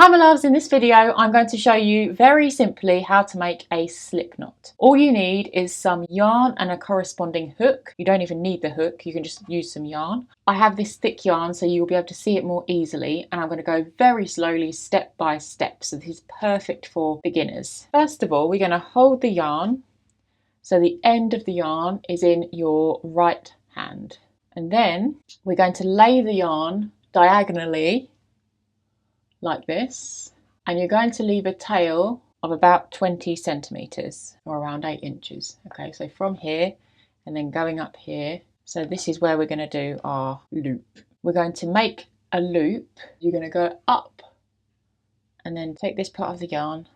Hi my loves, in this video I'm going to show you very simply how to make a slip knot. All you need is some yarn and a corresponding hook. You don't even need the hook, you can just use some yarn. I have this thick yarn so you'll be able to see it more easily, and I'm going to go very slowly step by step, so this is perfect for beginners. First of all, we're going to hold the yarn so the end of the yarn is in your right hand, and then we're going to lay the yarn diagonally like this, and you're going to leave a tail of about 20 centimeters or around 8 inches. Okay, so from here and then going up here. So this is where we're going to do our loop. We're going to make a loop. You're going to go up and then take this part of the yarn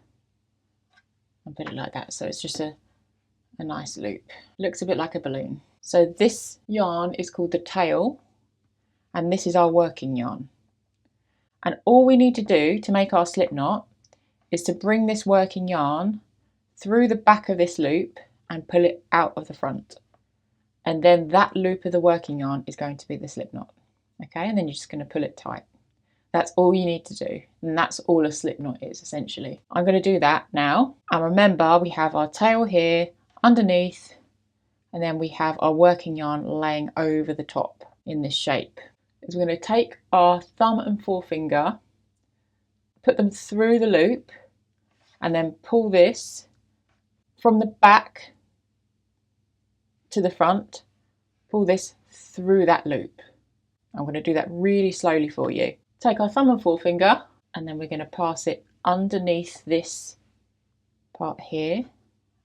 and put it like that. So it's just a nice loop. Looks a bit like a balloon. So this yarn is called the tail, and this is our working yarn. And all we need to do to make our slip knot is to bring this working yarn through the back of this loop and pull it out of the front. And then that loop of the working yarn is going to be the slip knot. Okay, and then you're just going to pull it tight. That's all you need to do. And that's all a slip knot is essentially. I'm going to do that now. And remember, we have our tail here underneath, and then we have our working yarn laying over the top in this shape. Is we're going to take our thumb and forefinger, put them through the loop, and then pull this from the back to the front, pull this through that loop. I'm going to do that really slowly for you. Take our thumb and forefinger, and then we're going to pass it underneath this part here,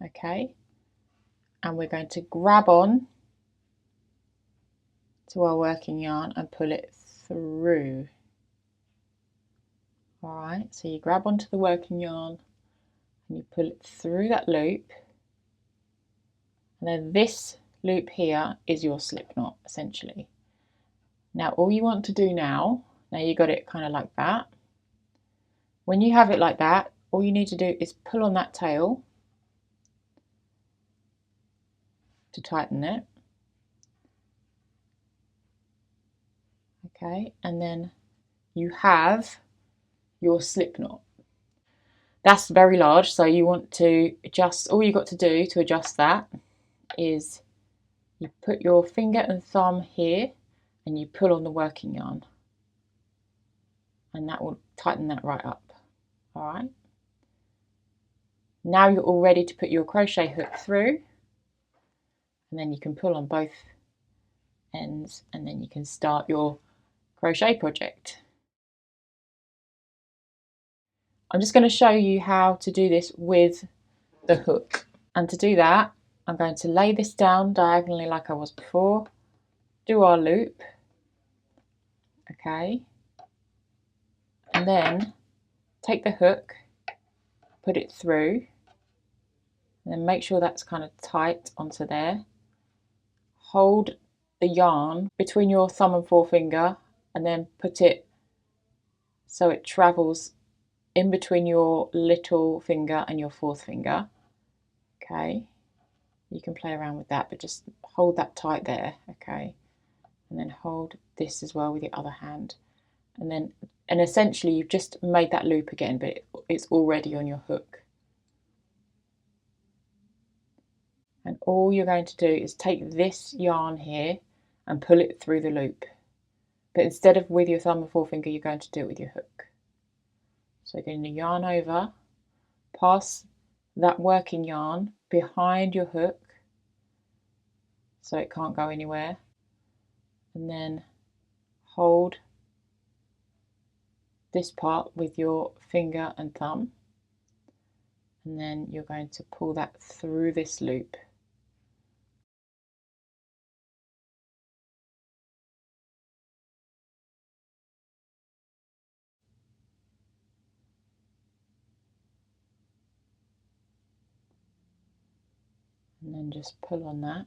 okay? And we're going to grab on to our working yarn and pull it through. Alright, so you grab onto the working yarn and you pull it through that loop, and then this loop here is your slip knot essentially. Now all you want to do now you got it kind of like that. When you have it like that, all you need to do is pull on that tail to tighten it. Okay, and then you have your slip knot. That's very large, so you want to adjust. All you got to do to adjust that is you put your finger and thumb here and you pull on the working yarn, and that will tighten that right up. All right, now you're all ready to put your crochet hook through, and then you can pull on both ends, and then you can start your crochet project. I'm just going to show you how to do this with the hook, and to do that I'm going to lay this down diagonally like I was before, do our loop, okay, and then take the hook, put it through, and then make sure that's kind of tight onto there. Hold the yarn between your thumb and forefinger and then put it so it travels in between your little finger and your fourth finger. Okay, you can play around with that, but just hold that tight there, okay, and then hold this as well with your other hand, and essentially you've just made that loop again, but it's already on your hook. And all you're going to do is take this yarn here and pull it through the loop, but instead of with your thumb and forefinger, you're going to do it with your hook. So getting the yarn over, pass that working yarn behind your hook so it can't go anywhere, and then hold this part with your finger and thumb, and then you're going to pull that through this loop. And then just pull on that.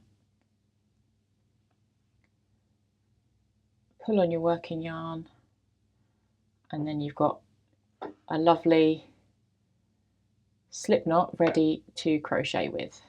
Pull on your working yarn, and then you've got a lovely slip knot ready to crochet with.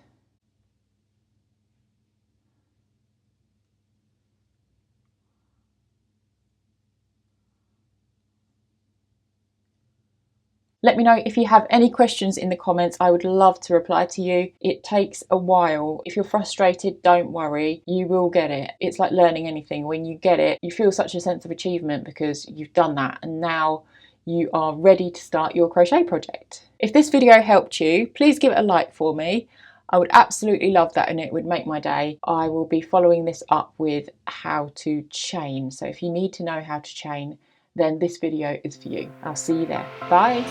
Let me know if you have any questions in the comments. I would love to reply to you. It takes a while. If you're frustrated, don't worry, you will get it. It's like learning anything. When you get it, you feel such a sense of achievement because you've done that, and now you are ready to start your crochet project. If this video helped you, please give it a like for me. I would absolutely love that and it would make my day. I will be following this up with how to chain. So if you need to know how to chain, then this video is for you. I'll see you there. Bye.